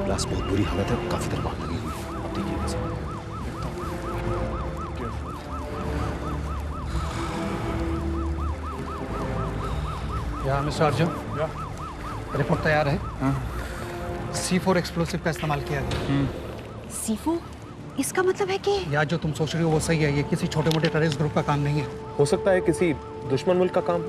Glass बहुत बुरी हालत है, काफी देर बाद लगी हुई है। अब देखिएगा सर। या मिस्टर अर्जुन, रिपोर्ट तैयार है? C4 एक्सप्लोसिव का इस्तेमाल किया गया। C4? इसका मतलब है कि या जो तुम सोच रही हो वो सही है, ये किसी छोटे मोटे टेररिस्ट ग्रुप का काम नहीं है। हो सकता है किसी दुश्मन मुल्क का काम,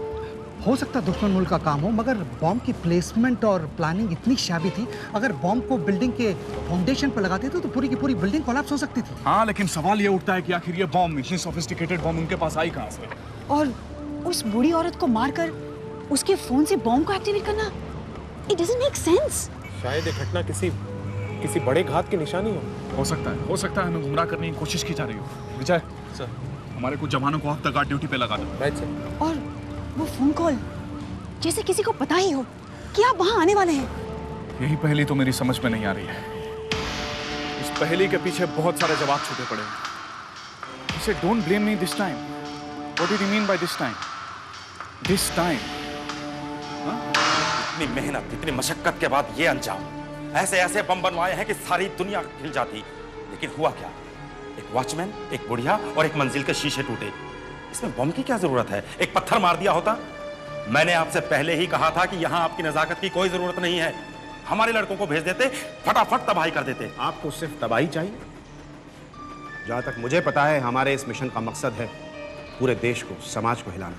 हो सकता है दुश्मन मुल्क का काम हो, मगर बॉम्ब की प्लेसमेंट और प्लानिंग इतनी शाबी थी, अगर बॉम्ब को बिल्डिंग के फाउंडेशन पर लगाते थे तो पूरी की पूरी बिल्डिंग कोलैप्स हो सकती थी। हाँ, लेकिन सवाल ये उठता है कि आखिर ये बॉम्ब, इतनी सोफिस्टिकेटेड बॉम्ब उनके पास आई कहाँ से? और उस बूढ़ी औरत को मारकर उसके फोन से बॉम्ब को एक्टिवेट करना, इट डजंट मेक सेंस। शायद ये घटना किसी बड़े घात की निशानी हो सकता है हमें गुमराह करने की कोशिश की जा रही हो। विजय सर, हमारे कुछ जवानों को हफ्ता गार्ड ड्यूटी पे लगा दो। Right sir. और वो फोन कॉल, जैसे किसी को पता ही हो कि आप वहां आने वाले हैं। यही पहेली तो मेरी समझ में नहीं आ रही है। इस पहेली के पीछे बहुत सारे जवाब छुपे पड़े हैं। इसे don't blame me this time. What did you mean by this time? This time? इतनी मेहनत, इतनी मशक्कत के बाद ये अंजाम। ऐसे ऐसे बम बनवाए हैं कि सारी दुनिया हिल जाती, लेकिन हुआ क्या? एक वॉचमैन, एक बुढ़िया और एक मंजिल के शीशे टूटे। इसमें बम की क्या जरूरत है? एक पत्थर मार दिया होता। मैंने आपसे पहले ही कहा था कि यहां आपकी नजाकत की कोई जरूरत नहीं है। हमारे लड़कों को भेज देते, फटाफट तबाही कर देते। आपको सिर्फ तबाही चाहिए? जहां तक मुझे पता है, हमारे इस मिशन का मकसद है पूरे देश को, समाज को हिलाना।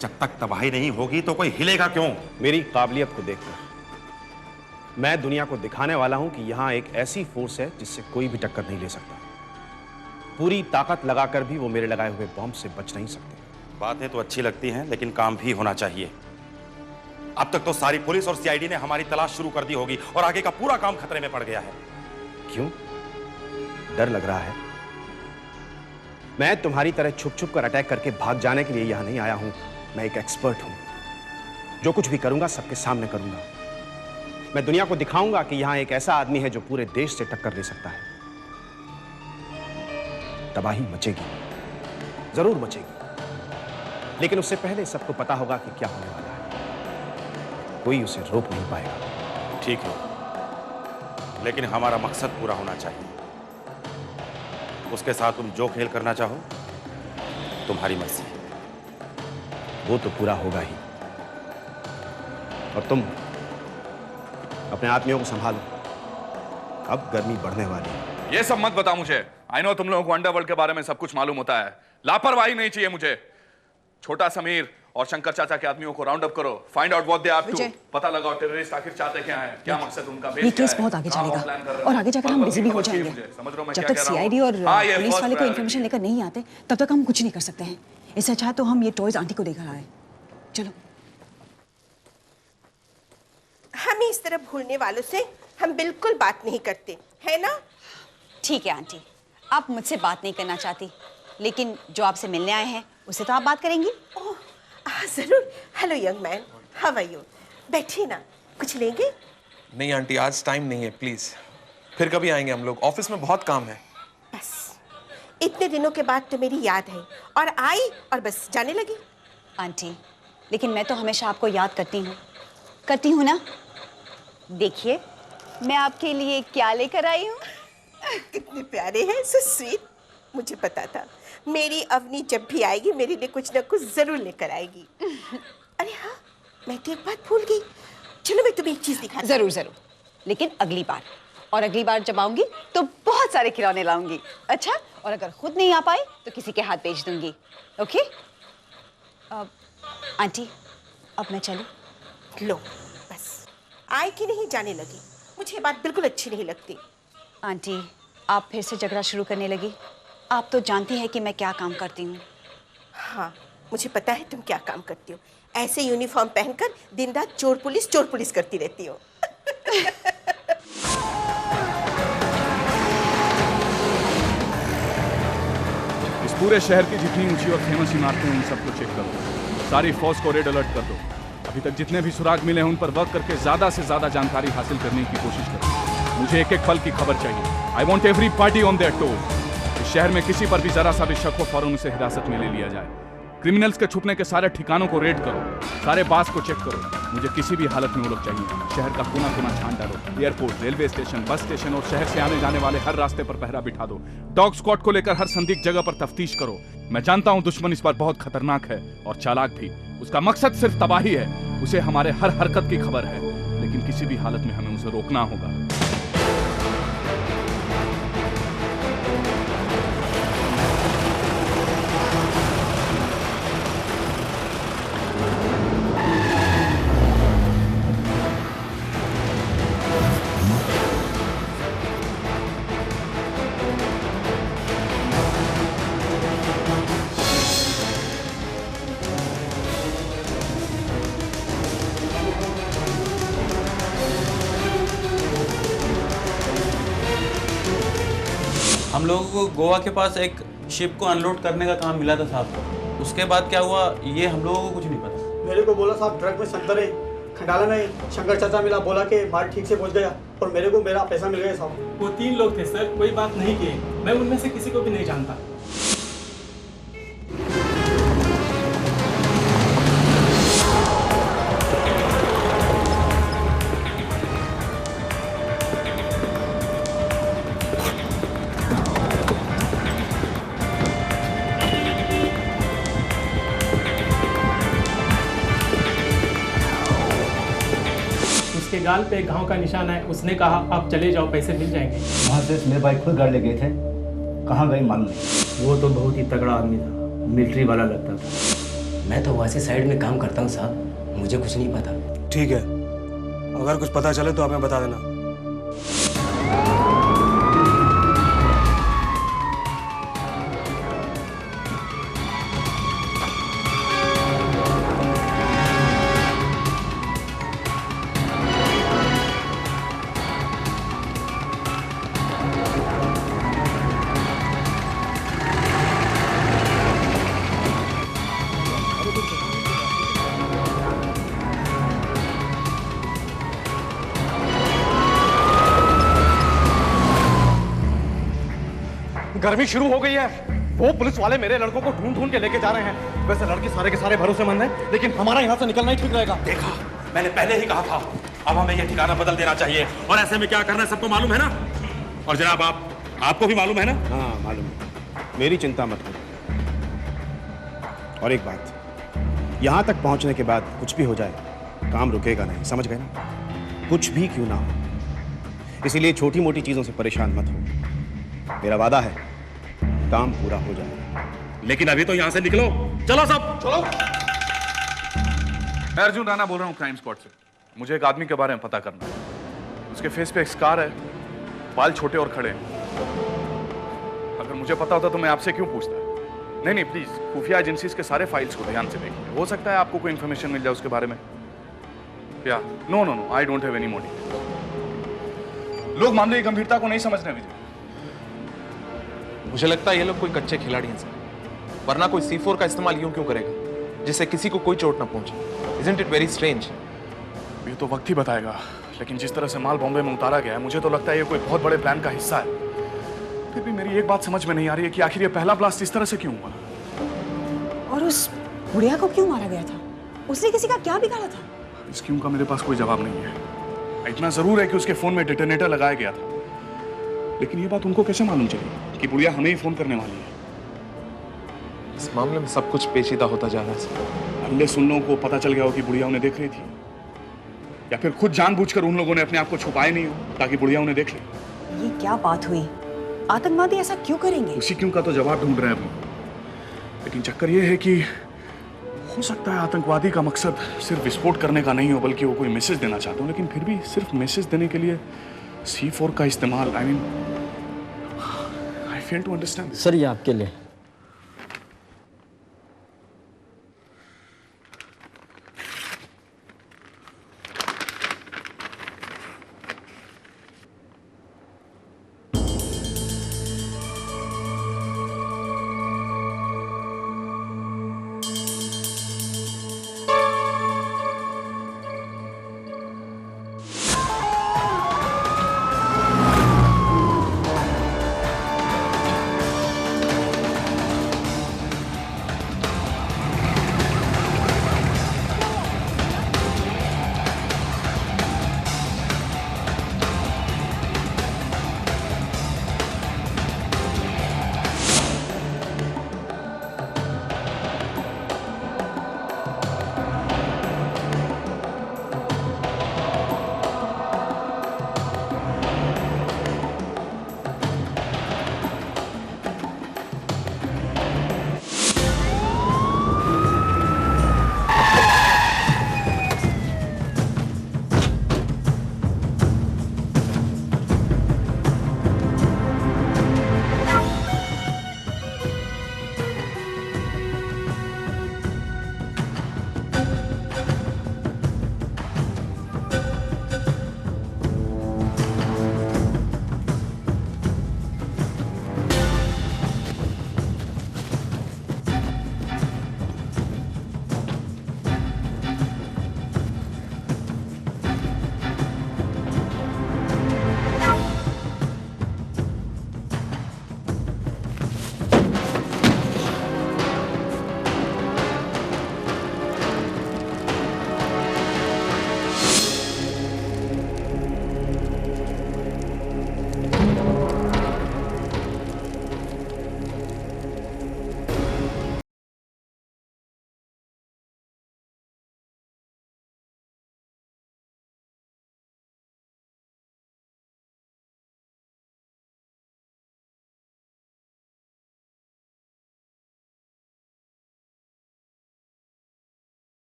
जब तक तबाही नहीं होगी तो कोई हिलेगा क्यों? मेरी काबिलियत को देखकर मैं दुनिया को दिखाने वाला हूं कि यहां एक ऐसी फोर्स है जिससे कोई भी टक्कर नहीं ले सकता। पूरी ताकत लगाकर भी वो मेरे लगाए हुए बॉम्ब से बच नहीं सकते। बातें तो अच्छी लगती हैं, लेकिन काम भी होना चाहिए। अब तक तो सारी पुलिस और सीआईडी ने हमारी तलाश शुरू कर दी होगी और आगे का पूरा काम खतरे में पड़ गया है। क्यों? डर लग रहा है? मैं तुम्हारी तरह छुप छुप कर अटैक करके भाग जाने के लिए यहां नहीं आया हूं। मैं एक एक्सपर्ट हूं। जो कुछ भी करूंगा सबके सामने करूंगा। मैं दुनिया को दिखाऊंगा कि यहां एक ऐसा आदमी है जो पूरे देश से टक्कर ले सकता है। तबाही मचेगी, जरूर मचेगी, लेकिन उससे पहले सबको पता होगा कि क्या होने वाला है। कोई उसे रोक नहीं पाएगा। ठीक है, लेकिन हमारा मकसद पूरा होना चाहिए। उसके साथ तुम जो खेल करना चाहो, तुम्हारी मर्जी। वो तो पूरा होगा ही। और तुम अपने आदमियों को संभालो, अब गर्मी बढ़ने वाली है। ये सब मत बता मुझे। आई नो तुम लोगों को अंडरवर्ल्ड के बारे में सब कुछ मालूम होता है। लापरवाही नहीं चाहिए मुझे। छोटा समीर और शंकर चाचा के आदमियों को राउंड अप करो। Find out what they are up to. पता लगाओ टेररिस्ट आखिर चाहते क्या हैं, क्या मकसद उनका। ये केस बहुत आगे चलेगा और आगे जाकर हम बिजी भी हो जाएंगे। जब तक सीआईडी और पुलिस वाले को इन्फॉर्मेशन लेकर नहीं आते, तब तक हम कुछ नहीं कर सकते हैं। इससे अच्छा तो हम ये टॉयज आंटी को देकर आए। चलो। हमें इस तरह भूलने वालों से हम बिल्कुल बात नहीं करते, है ना? ठीक है आंटी, आप मुझसे बात नहीं करना चाहती, लेकिन जो आपसे मिलने आए हैं उससे तो आप बात करेंगी। ओह, जरूर। Hello young man, how are you? बैठिए ना, कुछ लेंगे? नहीं आंटी, आज टाइम नहीं है, प्लीज फिर कभी आएंगे हम लोग। ऑफिस में बहुत काम है। बस इतने दिनों के बाद तो मेरी याद है और आई और बस जाने लगी। आंटी, लेकिन मैं तो हमेशा आपको याद करती हूँ ना। देखिए मैं आपके लिए क्या लेकर आई हूँ। कितने प्यारे हैं, सो स्वीट। मुझे पता था मेरी अवनी जब भी आएगी मेरे लिए कुछ ना कुछ जरूर लेकर आएगी। अरे हाँ, मैं तो एक बात भूल गई। चलो मैं तुम्हें एक चीज दिखाती हूँ। जरूर जरूर, लेकिन अगली बार। और अगली बार जब आऊंगी तो बहुत सारे खिलौने लाऊंगी। अच्छा, और अगर खुद नहीं आ पाए तो किसी के हाथ भेज दूंगी। ओके? आंटी, अब मैं चलूं? लो, बस आए कि नहीं जाने लगी। मुझे ये बात बिल्कुल अच्छी नहीं लगती। आंटी, आप फिर से झगड़ा शुरू करने लगी। आप तो जानती हैं कि मैं क्या काम करती हूँ। हाँ, मुझे पता है तुम क्या काम करती हो। ऐसे यूनिफॉर्म पहनकर दिन रात चोर पुलिस करती रहती हो। इस पूरे शहर की जितनी ऊंची और फेमस इमारतें हैं उन सबको चेक करो। सारी फौज को रेड अलर्ट कर दो। अभी तक जितने भी सुराग मिले हैं उन पर वर्क करके ज्यादा से ज्यादा जानकारी हासिल करने की कोशिश करो। मुझे एक एक पल की खबर चाहिए। I want every party on their toes. इस शहर में किसी पर भी जरा सा भी शक हो, फौरन उसे हिरासत में ले लिया जाए। क्रिमिनल्स के छुपने के सारे ठिकानों को रेड करो, सारे बास को चेक करो। मुझे किसी भी हालत में वो लोग चाहिए। शहर का कोना कोना छान डालो, airport, railway station, bus station और शहर से आने जाने वाले हर रास्ते पर पहरा बिठा दो। डॉग स्क्वाड को लेकर हर संदिग्ध जगह पर तफ्तीश करो। मैं जानता हूं दुश्मन इस बार बहुत खतरनाक है और चालाक भी। उसका मकसद सिर्फ तबाही है। उसे हमारे हर हरकत की खबर है, लेकिन किसी भी हालत में हमें उसे रोकना होगा। हम लोगों को गोवा के पास एक शिप को अनलोड करने का काम मिला था साहब। उसके बाद क्या हुआ ये हम लोगों को कुछ नहीं पता। मेरे को बोला साहब ट्रक में संतरे, खंडाला में शंकर चाचा मिला, बोला कि माल ठीक से पहुंच गया और मेरे को मेरा पैसा मिल गया साहब। वो 3 लोग थे सर, कोई बात नहीं की। मैं उनमें से किसी को भी नहीं जानता। उसके गाल पे घाव का निशान है। उसने कहा आप चले जाओ, पैसे मिल जाएंगे। वहाँ से मेरे भाई खुद गाड़ी ले गए थे, कहाँ गए मालूम नहीं। वो तो बहुत ही तगड़ा आदमी था, मिलिट्री वाला लगता था। मैं तो वहाँ से साइड में काम करता हूँ साहब, मुझे कुछ नहीं पता। ठीक है, अगर कुछ पता चले तो हमें बता देना। गर्मी शुरू हो गई है। वो पुलिस वाले मेरे लड़कों को ढूंढ ढूंढ के लेके जा रहे हैं। वैसे लड़के सारे के सारे भरोसेमंद हैं, लेकिन हमारा यहाँ से निकलना ही ठीक रहेगा। देखा, मैंने पहले ही कहा था। अब हमें ये ठिकाना बदल देना चाहिए, और ऐसे में क्या करना है सबको मालूम है ना। और जनाब आपको भी मालूम है ना। हाँ मालूम है, मेरी चिंता मत करो। और एक बात, यहाँ तक पहुँचने के बाद कुछ भी हो जाए, काम रुकेगा नहीं, समझ गए ना। कुछ भी क्यों ना हो, इसीलिए छोटी मोटी चीजों से परेशान मत हो। मेरा वादा है काम पूरा हो जाएगा। लेकिन अभी तो यहाँ से निकलो। चलो सब चलो। मैं अर्जुन राणा बोल रहा हूँ क्राइम स्पॉट से। मुझे एक आदमी के बारे में पता करना है। उसके फेस पे एक स्कार है, बाल छोटे और खड़े हैं। अगर मुझे पता होता तो मैं आपसे क्यों पूछता। नहीं नहीं प्लीज, खुफिया एजेंसीज के सारे फाइल्स को ध्यान से देखिए। हो सकता है आपको कोई इंफॉर्मेशन मिल जाए उसके बारे में। या no no no, I don't have any motive. लोग मामले की गंभीरता को नहीं समझ रहे विजय। मुझे लगता है ये लोग कोई कच्चे खिलाड़ी हैं सर, वरना कोई C4 का इस्तेमाल यूं क्यों करेगा जिससे किसी को कोई चोट ना पहुंचे। Isn't it very strange? ये तो वक्त ही बताएगा, लेकिन जिस तरह से माल बॉम्बे में उतारा गया है, मुझे तो लगता है ये कोई बहुत बड़े प्लान का हिस्सा है। फिर भी मेरी एक बात समझ में नहीं आ रही है कि आखिर ये पहला ब्लास्ट इस तरह से क्यों हुआ। और उस बुढ़िया को क्यों मारा गया था? उसने किसी का क्या बिगाड़ा था? इस क्यों का मेरे पास कोई जवाब नहीं है। इतना जरूर है कि उसके फोन में डिटोनेटर लगाया गया था, लेकिन ये बात उनको कैसे मालूम चली कि बुढ़िया हमें ही फोन करने वाली है। इस मामले में सब कुछ पेचीदा होता जा रहा है सर। अगले सुनने को पता चल गया हो कि बुढ़िया उन्हें देख रही थी, या फिर खुद जानबूझकर उन लोगों ने अपने आप को छुपाया नहीं हो ताकि बुढ़िया उन्हें देख ले। ये क्या बात हुई? आतंकवादी ऐसा क्यों करेंगे? उसी क्यों का तो जवाब ढूंढ रहे हैं अभी। लेकिन चक्कर ये है कि हो सकता है आतंकवादी का मकसद सिर्फ विस्फोट करने का नहीं हो, बल्कि वो कोई मैसेज देना चाहते हो। लेकिन फिर भी सिर्फ मैसेज देने के लिए C4 का इस्तेमाल, आई फेल टू अंडरस्टैंड। सर ये आपके लिए।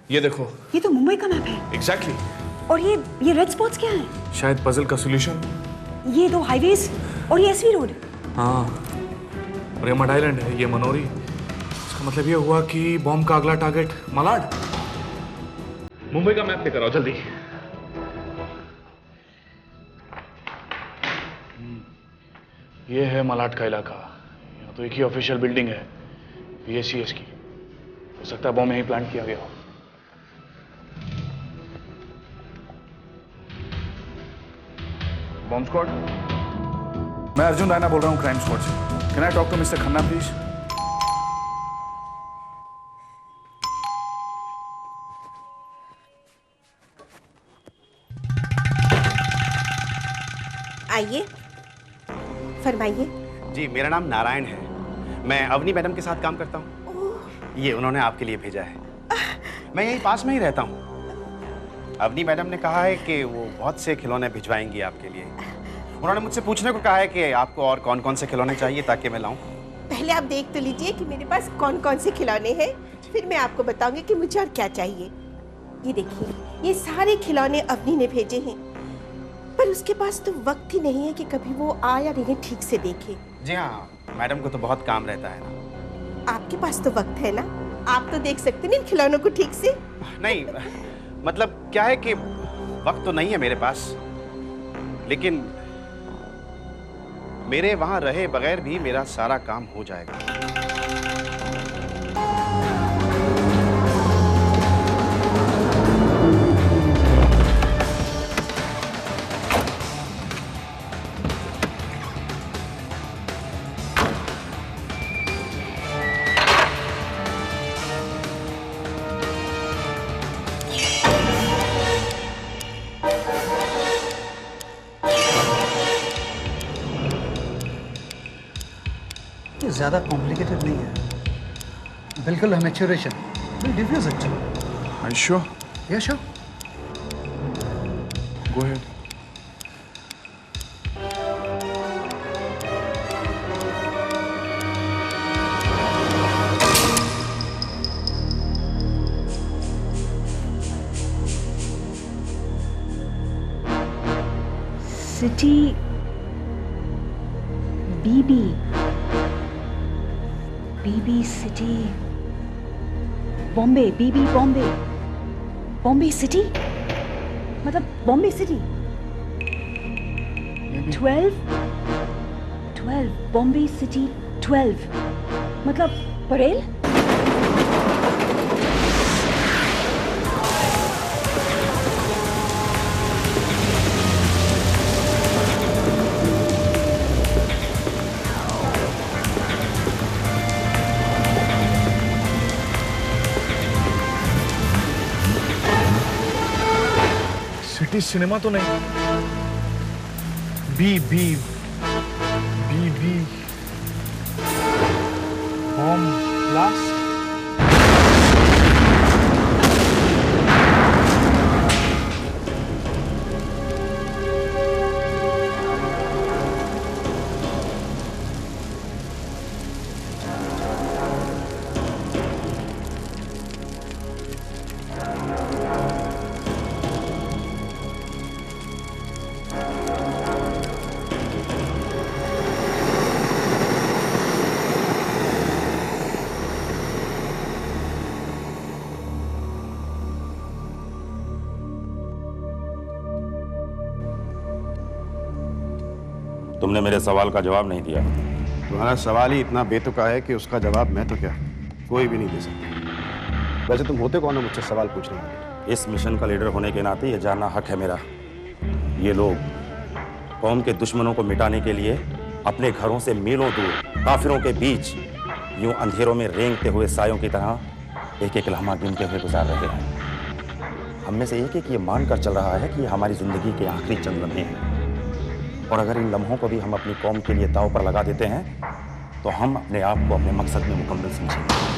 ये देखो। ये तो मुंबई का मैप है। एग्जैक्टली। और ये रेड स्पॉट्स क्या है? शायद पजल का सॉल्यूशन। ये 2 हाईवेज और ये एसवी रोड। हाँ, और ये मड आइलैंड है, ये मनोरी। इसका मतलब ये हुआ कि बॉम्ब का अगला टारगेट मलाड। मुंबई का मैप लेकर आओ जल्दी। ये है मलाड का इलाका। यहाँ तो एक ही ऑफिशियल बिल्डिंग है, PACS की। हो सकता है बॉम्ब यहीं प्लान किया गया हो। बॉम्ब स्क्वाड, मैं अर्जुन रायना बोल रहा हूँ क्राइम स्क्वाड से। Can I talk to mister Khanna please? आइए, फरमाइए। जी, मेरा नाम नारायण है। मैं अवनी मैडम के साथ काम करता हूँ। ये उन्होंने आपके लिए भेजा है। मैं यहीं पास में ही रहता हूँ। अवनी मैडम ने कहा है कि वो बहुत से खिलौने भिजवाएंगी आपके लिए। उन्होंने मुझसे पूछने को कहा है कि आपको और कौन कौन से खिलौने चाहिए ताकि मैं लाऊं। पहले आप देख तो लीजिए कि मेरे पास कौन कौन से खिलौने हैं, फिर मैं आपको बताऊंगी कि मुझे और क्या चाहिए। ये देखिए, ये सारे खिलौने अवनी ने भेजे हैं, पर उसके पास तो वक्त ही नहीं है कि कभी वो आए और इन्हें ठीक से देखे। जी हाँ, मैडम को तो बहुत काम रहता है ना। आपके पास तो वक्त है ना, आप तो देख सकते हैं इन खिलौनों को ठीक से। नहीं, मतलब क्या है कि वक्त तो नहीं है मेरे पास, लेकिन मेरे वहां रहे बगैर भी मेरा सारा काम हो जाएगा। ज़्यादा कॉम्प्लिकेटेड नहीं है, बिल्कुल maturation will diffuse actually. Are you sure? Yeah, sure. Go ahead. City BB city Bombay, BB Bombay, Bombay city मतलब बॉम्बे सिटी। 12 बॉम्बे सिटी 12 मतलब परेल। सिटी सिनेमा तो नहीं। B bomb blast. तुमने मेरे सवाल का जवाब नहीं दिया। तुम्हारा सवाल ही इतना बेतुका है कि उसका जवाब मैं तो क्या कोई भी नहीं दे सकता। वैसे तुम होते कौन हो मुझसे सवाल पूछने वाले? इस मिशन का लीडर होने के नाते ये जानना हक है मेरा। ये लोग कौम के दुश्मनों को मिटाने के लिए अपने घरों से मीलों दूर काफिरों के बीच यूं अंधेरों में रेंगते हुए सायों की तरह एक एक लम्हा गिनते हुए गुजार रहे हैं। हम में से एक एक ये मानकर चल रहा है कि ये हमारी जिंदगी के आखिरी चंद लम्हे हैं, और अगर इन लम्हों को भी हम अपनी कौम के लिए दांव पर लगा देते हैं तो हम अपने आप को अपने मकसद में मुकम्मल समझेंगे।